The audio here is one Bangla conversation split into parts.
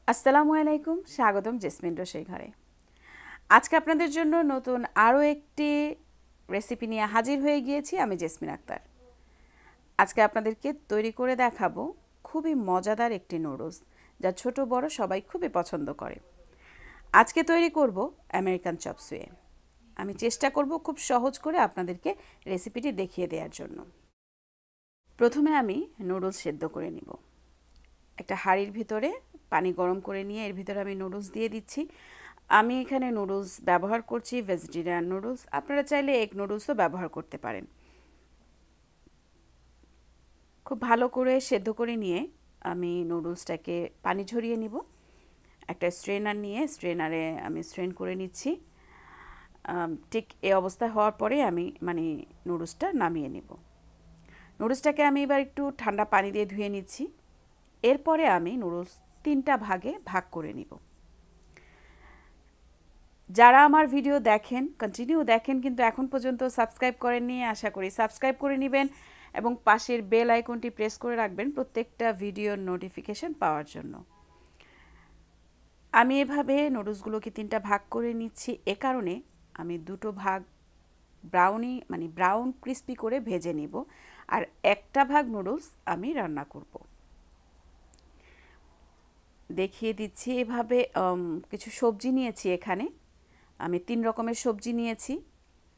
আসসালামু আলাইকুম, স্বাগতম জেসমিন রসুই ঘরে। আজকে আপনাদের জন্য নতুন আরও একটি রেসিপি নিয়ে হাজির হয়ে গিয়েছি। আমি জেসমিন আক্তার। আজকে আপনাদেরকে তৈরি করে দেখাবো খুবই মজাদার একটি নুডলস, যা ছোট বড় সবাই খুবই পছন্দ করে। আজকে তৈরি করব আমেরিকান চপ সুয়ে। আমি চেষ্টা করব খুব সহজ করে আপনাদেরকে রেসিপিটি দেখিয়ে দেওয়ার জন্য। প্রথমে আমি নুডলস সেদ্ধ করে নিব। একটা হাঁড়ির ভিতরে পানি গরম করে নিয়ে এর ভিতরে আমি নুডলস দিয়ে দিচ্ছি। আমি এখানে নুডলস ব্যবহার করছি ভেজিটেরিয়ান নুডলস। আপনারা চাইলে এগ নুডলসও ব্যবহার করতে পারেন। খুব ভালো করে সেদ্ধ করে নিয়ে আমি নুডলসটাকে পানি ঝরিয়ে নিব। একটা স্ট্রেনার নিয়ে স্ট্রেনারে আমি স্ট্রেন করে নিচ্ছি। ঠিক এই অবস্থায় হওয়ার পরে আমি নুডলসটা নামিয়ে নিব। নুডলসটাকে আমি এবার একটু ঠান্ডা পানি দিয়ে ধুয়ে নিচ্ছি। এরপরে আমি নুডলস 3টা ভাগে ভাগ করে নিব। যারা আমার ভিডিও দেখেন, কন্টিনিউ দেখেন, কিন্তু এখন পর্যন্ত সাবস্ক্রাইব করেননি, আশা করি সাবস্ক্রাইব করে নেবেন এবং পাশের বেল আইকনটি প্রেস করে রাখবেন প্রত্যেকটা ভিডিওর নোটিফিকেশন পাওয়ার জন্য। আমি এভাবে নুডলসগুলোকে 3টা ভাগ করে নিচ্ছি। এ কারণে আমি 2টো ভাগ ব্রাউন ক্রিস্পি করে ভেজে নিব, আর একটা ভাগ নুডলস আমি রান্না করব। দেখিয়ে দিচ্ছি। এভাবে কিছু সবজি নিয়েছি। এখানে আমি 3 রকমের সবজি নিয়েছি।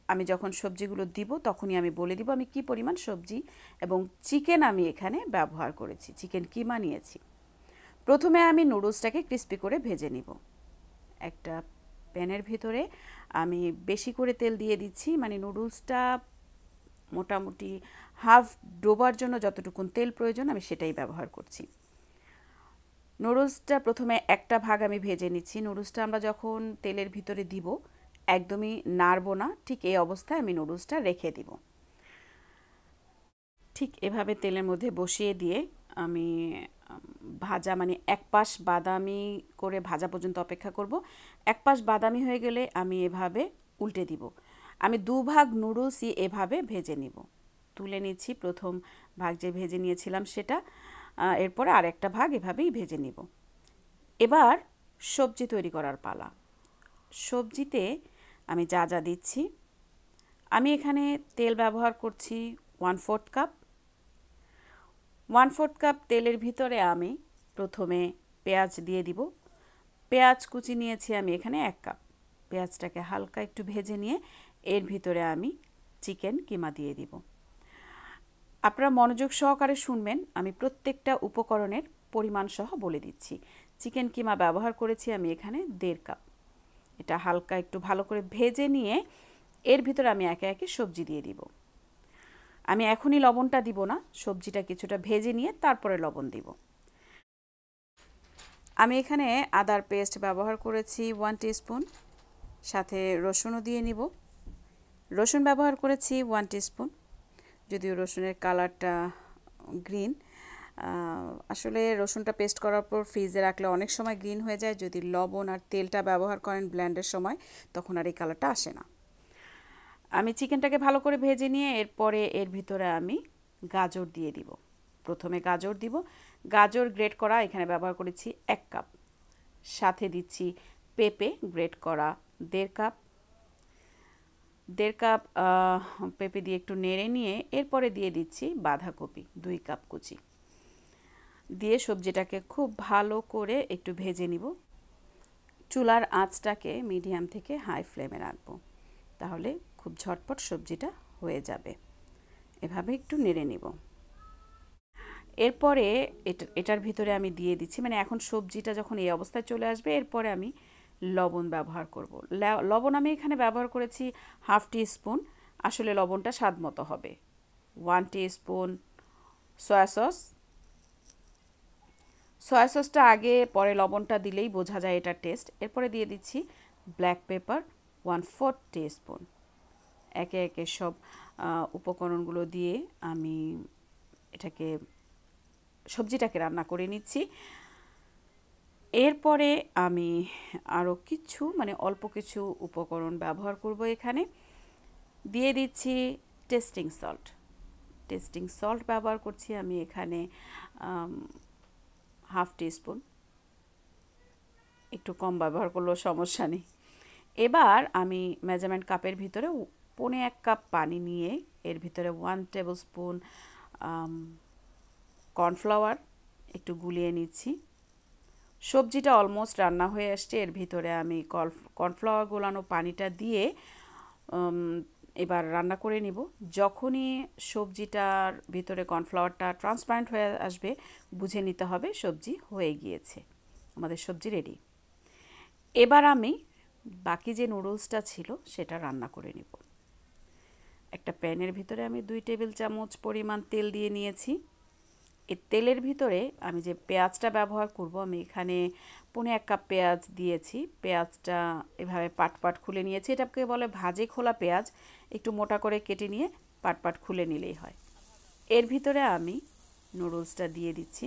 আমি যখন সবজিগুলো দিব তখনই আমি বলে দিব আমি কি পরিমাণ সবজি এবং চিকেন আমি এখানে ব্যবহার করেছি। চিকেন কিমা নিয়েছি। প্রথমে আমি নুডলসটাকে ক্রিস্পি করে ভেজে নিব। একটা প্যানের ভিতরে আমি বেশি করে তেল দিয়ে দিচ্ছি। নুডলসটা মোটামুটি হাফ ডোবার জন্য যতটুকুন তেল প্রয়োজন আমি সেটাই ব্যবহার করছি। নুডলসটা প্রথমে একটা ভাগ আমি ভেজে নিচ্ছি। নুডলসটা আমরা যখন তেলের ভিতরে দিব একদমই নাড়ব না, ঠিক এই অবস্থায় আমি নুডলসটা রেখে দিব। ঠিক এভাবে তেলের মধ্যে বসিয়ে দিয়ে আমি ভাজা এক পাশ বাদামি করে ভাজা পর্যন্ত অপেক্ষা করব। এক পাশ বাদামি হয়ে গেলে আমি এভাবে উল্টে দিব। আমি 2 ভাগ নুডলসই এভাবে ভেজে নিব। তুলে নিচ্ছি প্রথম ভাগ যে ভেজে নিয়েছিলাম সেটা, এরপরে আরেকটা ভাগ এভাবেই ভেজে নিব। এবার সবজি তৈরি করার পালা। সবজিতে আমি যা যা দিচ্ছি, আমি এখানে তেল ব্যবহার করছি 1/4 কাপ। 1/4 কাপ তেলের ভিতরে আমি প্রথমে পেঁয়াজ দিয়ে দিব। পেঁয়াজ কুচি নিয়েছি আমি এখানে 1 কাপ। পেঁয়াজটাকে হালকা একটু ভেজে নিয়ে এর ভিতরে আমি চিকেন কিমা দিয়ে দিব। আপনারা মনোযোগ সহকারে শুনবেন, আমি প্রত্যেকটা উপকরণের পরিমাণ সহ বলে দিচ্ছি। চিকেন কিমা ব্যবহার করেছি আমি এখানে 1.5 কাপ। এটা হালকা একটু ভালো করে ভেজে নিয়ে এর ভিতরে আমি একে একে সবজি দিয়ে দিব। আমি এখনই লবণটা দিব না, সবজিটা কিছুটা ভেজে নিয়ে তারপরে লবণ দিব। আমি এখানে আদার পেস্ট ব্যবহার করেছি 1 টিস্পুন, সাথে রসুনও দিয়ে নিব। রসুন ব্যবহার করেছি 1 টিস্পুন, যদিও রসুনের কালারটা গ্রিন। আসলে রসুনটা পেস্ট করার পর ফ্রিজে রাখলে অনেক সময় গ্রিন হয়ে যায়। যদি লবণ আর তেলটা ব্যবহার করেন ব্লেন্ডের সময়, তখন আর এই কালারটা আসে না। আমি চিকেনটাকে ভালো করে ভেজে নিয়ে এরপরে এর ভিতরে আমি গাজর দিয়ে দিব। প্রথমে গাজর দিব। গাজর গ্রেট করা এখানে ব্যবহার করেছি 1 কাপ। সাথে দিচ্ছি পেঁপে গ্রেট করা 1.5 কাপ। 1.5 কাপ পেঁপে দিয়ে একটু নেড়ে নিয়ে এরপরে দিয়ে দিচ্ছি বাঁধাকপি 2 কাপ কুচি। দিয়ে সবজিটাকে খুব ভালো করে একটু ভেজে নিব। চুলার আঁচটাকে মিডিয়াম থেকে হাই ফ্লেমে রাখবো, তাহলে খুব ঝটপট সবজিটা হয়ে যাবে। এভাবে একটু নেড়ে নিব। এরপরে এটার ভিতরে আমি দিয়ে দিচ্ছি, এখন সবজিটা যখন এই অবস্থায় চলে আসবে এরপরে আমি লবণ ব্যবহার করব। লবণ আমি এখানে ব্যবহার করেছি হাফ টিস্পুন। আসলে লবণটা স্বাদ মতো হবে। 1 টিস্পুন সয়া সস। সয়া সসটা আগে পরে লবণটা দিলেই বোঝা যায় এটার টেস্ট। এরপরে দিয়ে দিচ্ছি ব্ল্যাক পেপার 1/4 টিস্পুন। একে একে সব উপকরণগুলো দিয়ে আমি সবজিটাকে রান্না করে নিচ্ছি। এরপরে আমি আরও কিছু অল্প কিছু উপকরণ ব্যবহার করব। এখানে দিয়ে দিচ্ছি টেস্টিং সল্ট। টেস্টিং সল্ট ব্যবহার করছি আমি এখানে হাফ টিস্পুন। একটু কম ব্যবহার করলেও সমস্যা নেই। এবার আমি মেজারমেন্ট কাপের ভিতরে 1.25 কাপ পানি নিয়ে এর ভিতরে 1 টেবিল স্পুন কর্নফ্লাওয়ার একটু গুলিয়ে নিচ্ছি। সবজিটা অলমোস্ট রান্না হয়ে আসছে, এর ভিতরে আমি কর্নফ্লাওয়ার গোলানো পানিটা দিয়ে এবার রান্না করে নিব। যখনই সবজিটার ভিতরে কর্নফ্লাওয়ারটা ট্রান্সপারেন্ট হয়ে আসবে বুঝে নিতে হবে সবজি হয়ে গিয়েছে, আমাদের সবজি রেডি। এবার আমি বাকি যে নুডলসটা ছিল সেটা রান্না করে নিব। একটা প্যানের ভিতরে আমি 2 টেবিল চামচ পরিমাণ তেল দিয়ে নিয়েছি। এই তেলের ভিতরে আমি যে পেঁয়াজটা ব্যবহার করব, আমি এখানে 1.25 কাপ পেঁয়াজ দিয়েছি। পেঁয়াজটা এভাবে পাট খুলে নিয়েছি, এটাকে বলে ভাজে খোলা পেঁয়াজ। একটু মোটা করে কেটে নিয়ে পাট খুলে নিলেই হয়। এর ভিতরে আমি নুডলসটা দিয়ে দিচ্ছি।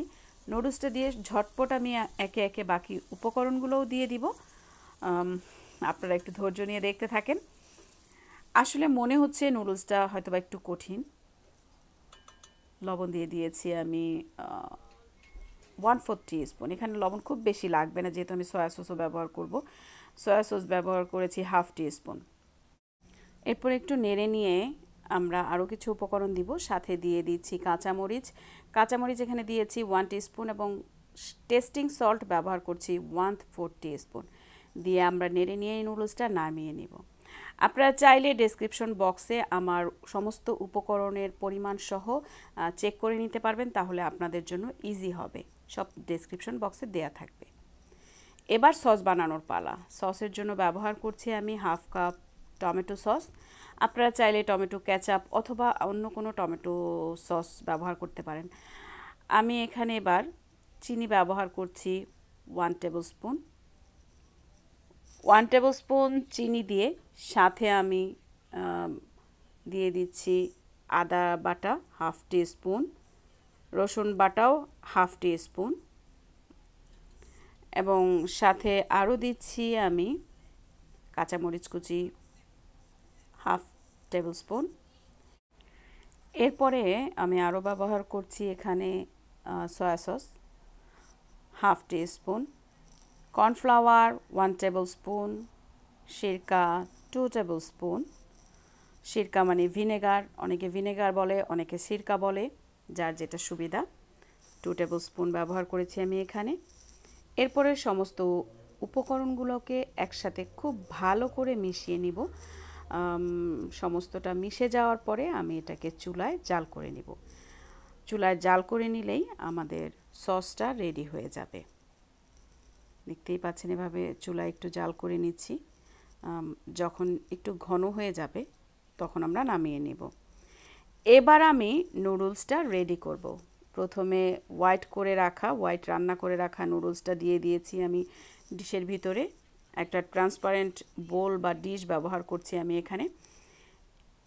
নুডলসটা দিয়ে ঝটপট আমি একে একে বাকি উপকরণগুলোও দিয়ে দিব। আপনারা একটু ধৈর্য নিয়ে দেখতে থাকেন। আসলে মনে হচ্ছে নুডলসটা হয়তো বা একটু কঠিন। লবণ দিয়ে দিয়েছি আমি 1/4 টিস্পুন। এখানে লবণ খুব বেশি লাগবে না, যেহেতু আমি সয়া সসও ব্যবহার করব। সয়া সস ব্যবহার করেছি 1/2 টিস্পুন। এরপর একটু নেড়ে নিয়ে আমরা আরও কিছু উপকরণ দিব। সাথে দিয়ে দিচ্ছি কাঁচামরিচ। কাঁচামরিচ এখানে দিয়েছি 1 টিস্পুন এবং টেস্টিং সল্ট ব্যবহার করছি 1/4 টিস্পুন। দিয়ে আমরা নেড়ে নিয়ে এই নুডলসটা নামিয়ে নিব। আপনারা চাইলে ডেসক্রিপশন বক্সে আমার সমস্ত উপকরণের পরিমাণ সহ চেক করে নিতে পারবেন, তাহলে আপনাদের জন্য ইজি হবে। সব ডেসক্রিপশন বক্সে দেয়া থাকবে। এবার সস বানানোর পালা। সসের জন্য ব্যবহার করছি আমি 1/2 কাপ টমেটো সস। আপনারা চাইলে টমেটো কেচাপ অথবা অন্য কোনো টমেটো সস ব্যবহার করতে পারেন। আমি এখানে এবার চিনি ব্যবহার করছি 1 টেবিল স্পুন। 1 টেবিল স্পুন চিনি দিয়ে সাথে আমি দিয়ে দিচ্ছি আদা বাটা 1/2 টিস্পুন, রসুন বাটাও 1/2 টিস্পুন এবং সাথে আরও দিচ্ছি আমি কাঁচামরিচ কুচি 1/2 টেবিল স্পুন। এরপরে আমি আরও ব্যবহার করছি এখানে soya sauce 1/2 teaspoon, cornflour 1 tablespoon, সিরকা 2 টেবিল স্পুন। সিরকা মানে ভিনেগার, অনেকে ভিনেগার বলে, অনেকে সিরকা বলে, যার যেটা সুবিধা। 2 টেবিল স্পুন ব্যবহার করেছি আমি এখানে। এরপরে সমস্ত উপকরণগুলোকে একসাথে খুব ভালো করে মিশিয়ে নিব। সমস্তটা মিশে যাওয়ার পরে আমি এটাকে চুলায় জাল করে নিব। চুলায় জাল করে নিলেই আমাদের সসটা রেডি হয়ে যাবে। দেখতেই পাচ্ছেন এভাবে চুলায় একটু জাল করে নিচ্ছি। যখন একটু ঘন হয়ে যাবে তখন আমরা নামিয়ে নেব। এবার আমি নুডলসটা রেডি করব। প্রথমে হোয়াইট রান্না করে রাখা নুডলসটা দিয়ে দিয়েছি আমি ডিশের ভিতরে। একটা ট্রান্সপারেন্ট বোল বা ডিশ ব্যবহার করছি আমি এখানে।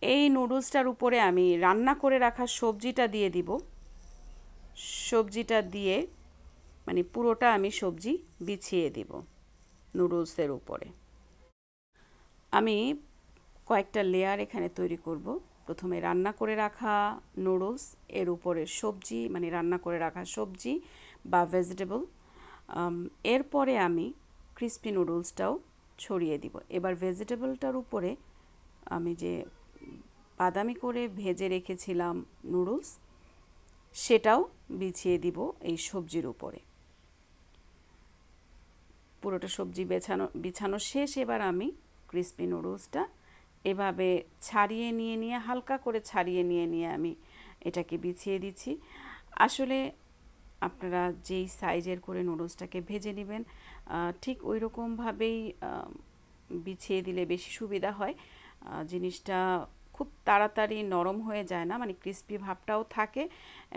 এই নুডলসটার উপরে আমি রান্না করে রাখা সবজিটা দিয়ে দিব। সবজিটা দিয়ে মানে পুরোটা আমি সবজি বিছিয়ে দিব নুডলসের উপরে। আমি কয়েকটা লেয়ার এখানে তৈরি করব। প্রথমে রান্না করে রাখা নুডলস, এর উপরে সবজি মানে রান্না করে রাখা সবজি বা ভেজিটেবল। এরপরে আমি ক্রিস্পি নুডলসটাও ছড়িয়ে দিব। এবার ভেজিটেবলটার উপরে আমি যে বাদামি করে ভেজে রেখেছিলাম নুডলস সেটাও বিছিয়ে দিব এই সবজির উপরে। পুরোটা সবজি বিছানো শেষ। এবার আমি ক্রিস্পি নুডলসটা এভাবে হালকা করে ছাড়িয়ে নিয়ে আমি এটাকে বিছিয়ে দিচ্ছি। আসলে আপনারা যেই সাইজের করে নুডলসটাকে ভেজে নেবেন ঠিক ওই রকমভাবেই বিছিয়ে দিলে বেশি সুবিধা হয়। জিনিসটা খুব তাড়াতাড়ি নরম হয়ে যায় না, মানে ক্রিস্পি ভাবটাও থাকে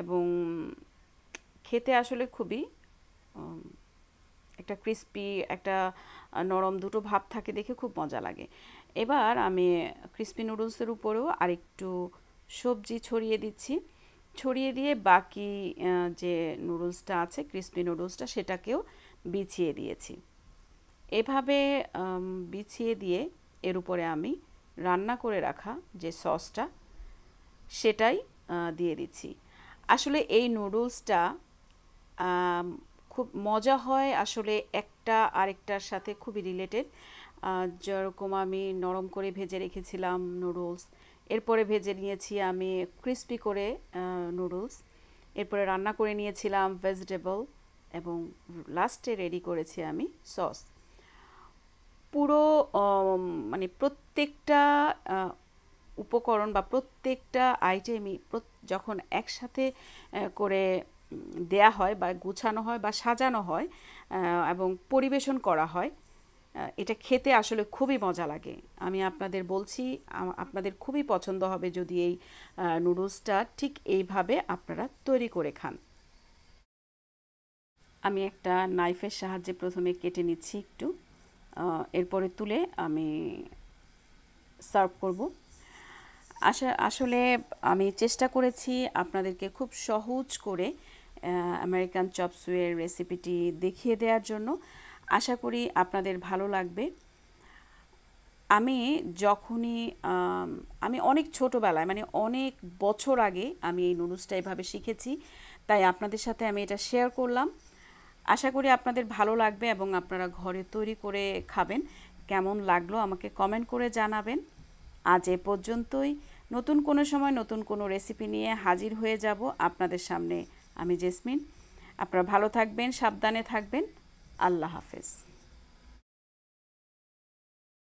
এবং খেতে আসলে খুবই একটা ক্রিস্পি একটা নরম দুটো ভাব থাকে, দেখে খুব মজা লাগে। এবার আমি ক্রিস্পি নুডলসের উপরেও আরেকটু সবজি ছড়িয়ে দিচ্ছি। ছড়িয়ে দিয়ে বাকি যে নুডলসটা আছে ক্রিস্পি নুডলসটা সেটাকেও বিছিয়ে দিয়েছি। এভাবে বিছিয়ে দিয়ে এর উপরে আমি রান্না করে রাখা যে সসটা সেটাই দিয়ে দিচ্ছি। আসলে এই নুডলসটা খুব মজা হয় আসলে একটা আরেকটার সাথে খুবই রিলেটেড। যেরকম আমি নরম করে ভেজে রেখেছিলাম নুডলস, এরপরে ভেজে নিয়েছি আমি ক্রিস্পি করে নুডলস, এরপরে রান্না করে নিয়েছিলাম ভেজিটেবল এবং লাস্টে রেডি করেছি আমি সস। পুরো মানে প্রত্যেকটা উপকরণ বা প্রত্যেকটা আইটেমই যখন একসাথে করে দেয়া হয় বা গুছানো হয় বা সাজানো হয় এবং পরিবেশন করা হয়, এটা খেতে আসলে খুবই মজা লাগে। আমি আপনাদের বলছি আপনাদের খুবই পছন্দ হবে যদি এই নুডলসটা ঠিক এইভাবে আপনারা তৈরি করে খান। আমি একটা নাইফের সাহায্যে প্রথমে কেটে নিচ্ছি একটু, এরপরে তুলে আমি সার্ভ করব। আসলে আমি চেষ্টা করেছি আপনাদেরকে খুব সহজ করে আমেরিকান চপ সুইয়ের রেসিপিটি দেখিয়ে দেওয়ার জন্য। আশা করি আপনাদের ভালো লাগবে। আমি যখনই আমি অনেক ছোটোবেলায় মানে অনেক বছর আগে আমি এই নুডলসটা এভাবে শিখেছি, তাই আপনাদের সাথে আমি এটা শেয়ার করলাম। আশা করি আপনাদের ভালো লাগবে এবং আপনারা ঘরে তৈরি করে খাবেন। কেমন লাগলো আমাকে কমেন্ট করে জানাবেন। আজ এ পর্যন্তই। নতুন কোনো সময় নতুন কোনো রেসিপি নিয়ে হাজির হয়ে যাব আপনাদের সামনে। আমি জেসমিন। আপনারা ভালো থাকবেন, সাবধানে থাকবেন। আল্লাহ হাফেজ।